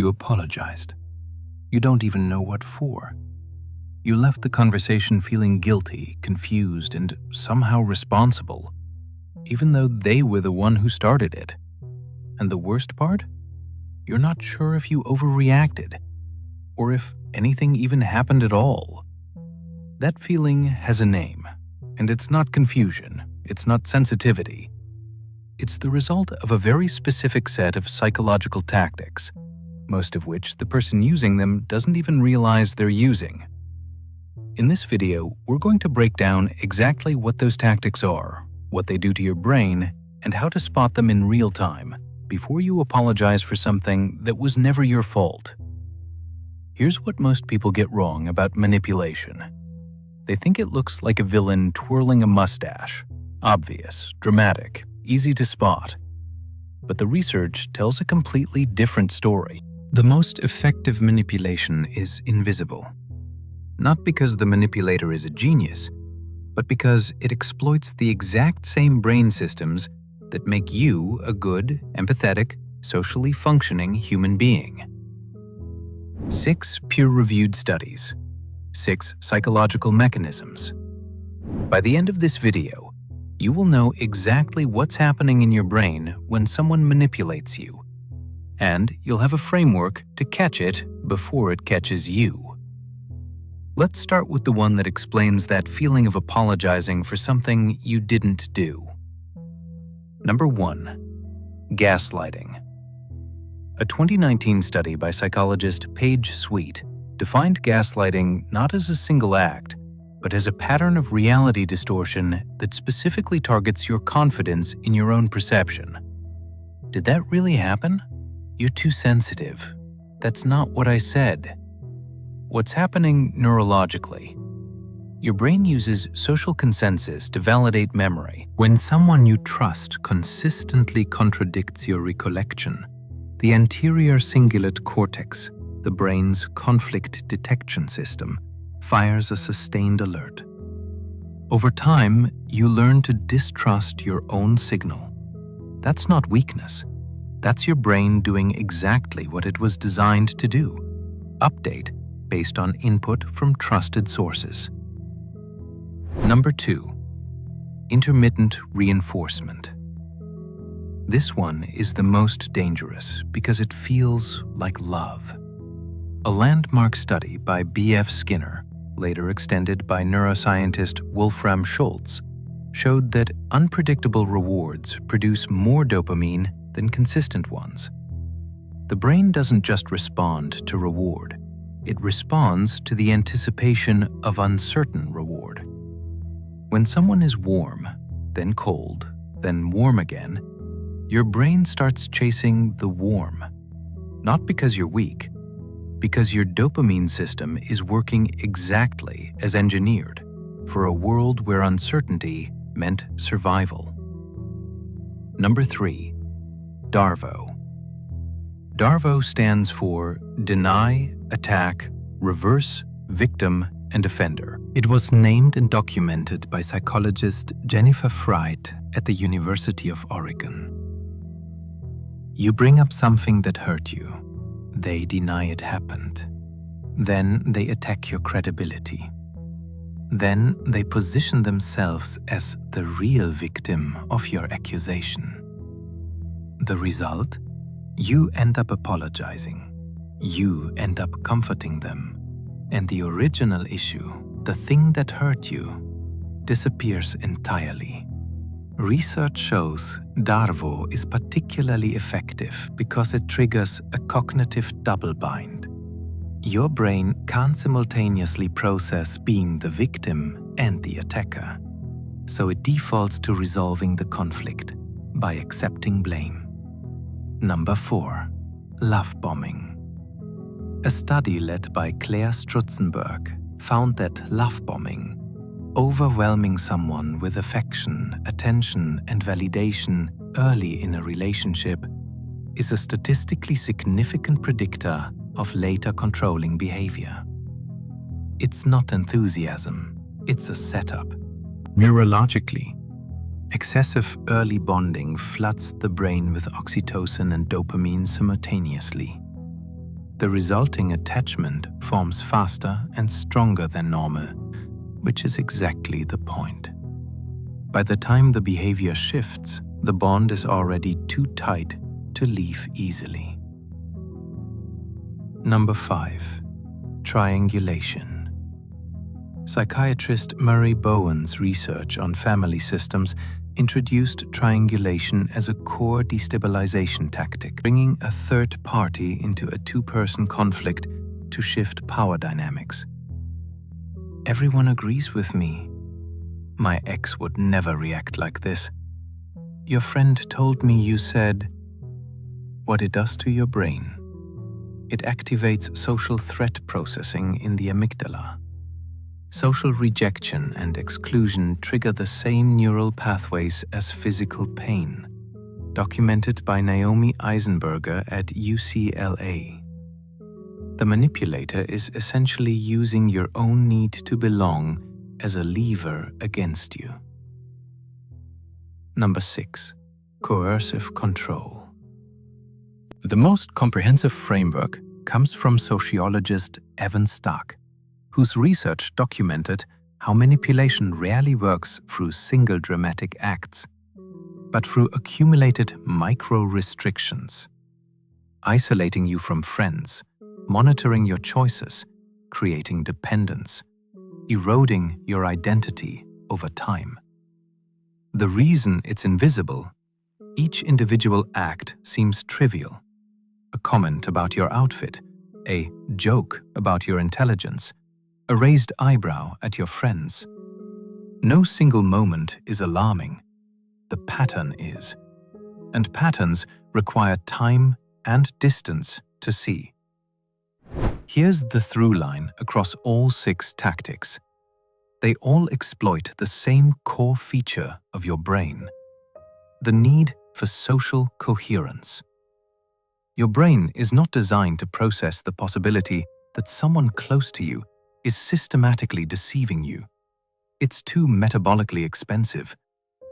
You apologized. You don't even know what for. You left the conversation feeling guilty, confused, and somehow responsible, even though they were the one who started it. And the worst part? You're not sure if you overreacted, or if anything even happened at all. That feeling has a name, and it's not confusion, it's not sensitivity. It's the result of a very specific set of psychological tactics, most of which the person using them doesn't even realize they're using. In this video, we're going to break down exactly what those tactics are, what they do to your brain, and how to spot them in real time before you apologize for something that was never your fault. Here's what most people get wrong about manipulation. They think it looks like a villain twirling a mustache, obvious, dramatic, easy to spot. But the research tells a completely different story. The most effective manipulation is invisible. Not because the manipulator is a genius, but because it exploits the exact same brain systems that make you a good, empathetic, socially functioning human being. 6 peer-reviewed studies. 6 psychological mechanisms. By the end of this video, you will know exactly what's happening in your brain when someone manipulates you, and you'll have a framework to catch it before it catches you. Let's start with the one that explains that feeling of apologizing for something you didn't do. Number 1. Gaslighting. A 2019 study by psychologist Paige Sweet defined gaslighting not as a single act, but as a pattern of reality distortion that specifically targets your confidence in your own perception. Did that really happen? You're too sensitive. That's not what I said. What's happening neurologically? Your brain uses social consensus to validate memory. When someone you trust consistently contradicts your recollection, the anterior cingulate cortex, the brain's conflict detection system, fires a sustained alert. Over time, you learn to distrust your own signal. That's not weakness. That's your brain doing exactly what it was designed to do: update based on input from trusted sources. Number 2. Intermittent reinforcement. This one is the most dangerous because it feels like love. A landmark study by B.F. Skinner, later extended by neuroscientist Wolfram Schultz, showed that unpredictable rewards produce more dopamine than consistent ones. The brain doesn't just respond to reward, it responds to the anticipation of uncertain reward. When someone is warm, then cold, then warm again, your brain starts chasing the warm. Not because you're weak, because your dopamine system is working exactly as engineered for a world where uncertainty meant survival. Number 3. DARVO. DARVO stands for Deny, Attack, Reverse, Victim, and Offender. It was named and documented by psychologist Jennifer Fried at the University of Oregon. You bring up something that hurt you. They deny it happened. Then they attack your credibility. Then they position themselves as the real victim of your accusation. The result? You end up apologizing. You end up comforting them. And the original issue, the thing that hurt you, disappears entirely. Research shows DARVO is particularly effective because it triggers a cognitive double-bind. Your brain can't simultaneously process being the victim and the attacker, so it defaults to resolving the conflict by accepting blame. Number 4. Love bombing. A study led by Claire Strutzenberg found that love bombing, overwhelming someone with affection, attention, and validation early in a relationship, is a statistically significant predictor of later controlling behavior. It's not enthusiasm, it's a setup. Neurologically, excessive early bonding floods the brain with oxytocin and dopamine simultaneously. The resulting attachment forms faster and stronger than normal, which is exactly the point. By the time the behavior shifts, the bond is already too tight to leave easily. Number 5. Triangulation. Psychiatrist Murray Bowen's research on family systems introduced triangulation as a core destabilization tactic, bringing a third party into a two-person conflict to shift power dynamics. Everyone agrees with me. My ex would never react like this. Your friend told me you said. What it does to your brain. It activates social threat processing in the amygdala. Social rejection and exclusion trigger the same neural pathways as physical pain, documented by Naomi Eisenberger at UCLA. The manipulator is essentially using your own need to belong as a lever against you. Number 6. Coercive control. The most comprehensive framework comes from sociologist Evan Stark, whose research documented how manipulation rarely works through single dramatic acts, but through accumulated micro-restrictions, isolating you from friends, monitoring your choices, creating dependence, eroding your identity over time. The reason it's invisible, each individual act seems trivial. A comment about your outfit, a joke about your intelligence, a raised eyebrow at your friends. No single moment is alarming. The pattern is. And patterns require time and distance to see. Here's the through line across all 6 tactics. They all exploit the same core feature of your brain, the need for social coherence. Your brain is not designed to process the possibility that someone close to you is systematically deceiving you. It's too metabolically expensive,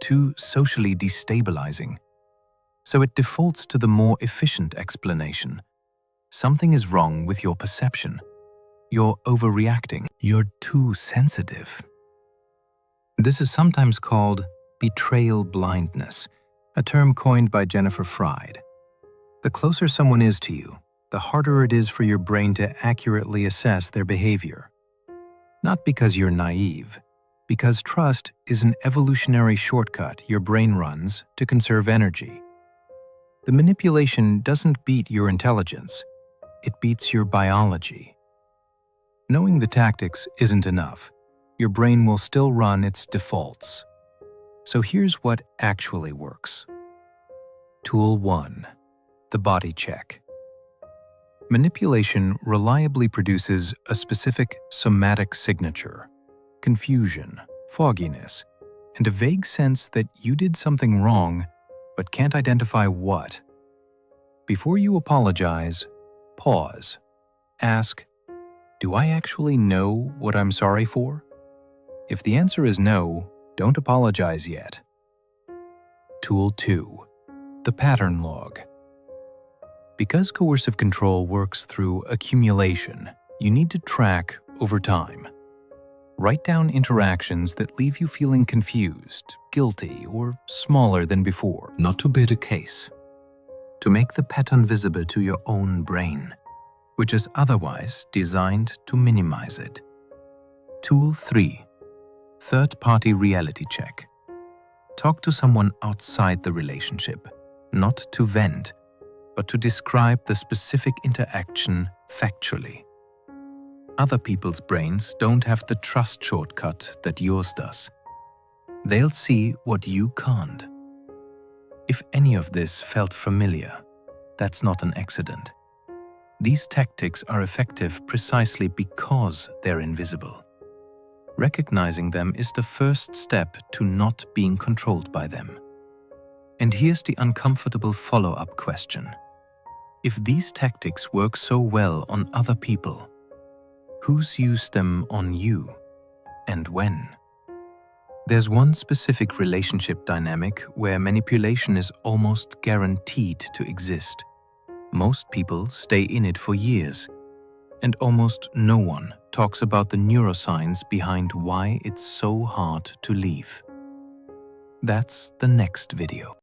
too socially destabilizing. So it defaults to the more efficient explanation. Something is wrong with your perception. You're overreacting. You're too sensitive. This is sometimes called betrayal blindness, a term coined by Jennifer Fried. The closer someone is to you, the harder it is for your brain to accurately assess their behavior. Not because you're naive, because trust is an evolutionary shortcut your brain runs to conserve energy. The manipulation doesn't beat your intelligence, it beats your biology. Knowing the tactics isn't enough. Your brain will still run its defaults. So here's what actually works. Tool 1. The body check. Manipulation reliably produces a specific somatic signature, confusion, fogginess, and a vague sense that you did something wrong but can't identify what. Before you apologize, pause. Ask, do I actually know what I'm sorry for? If the answer is no, don't apologize yet. Tool 2. The pattern log. Because coercive control works through accumulation, you need to track over time. Write down interactions that leave you feeling confused, guilty, or smaller than before. Not to build a case. To make the pattern visible to your own brain, which is otherwise designed to minimize it. Tool 3. Third-party reality check. Talk to someone outside the relationship, not to vent, but to describe the specific interaction factually. Other people's brains don't have the trust shortcut that yours does. They'll see what you can't. If any of this felt familiar, that's not an accident. These tactics are effective precisely because they're invisible. Recognizing them is the first step to not being controlled by them. And here's the uncomfortable follow-up question. If these tactics work so well on other people, who's used them on you, and when? There's one specific relationship dynamic where manipulation is almost guaranteed to exist. Most people stay in it for years, and almost no one talks about the neuroscience behind why it's so hard to leave. That's the next video.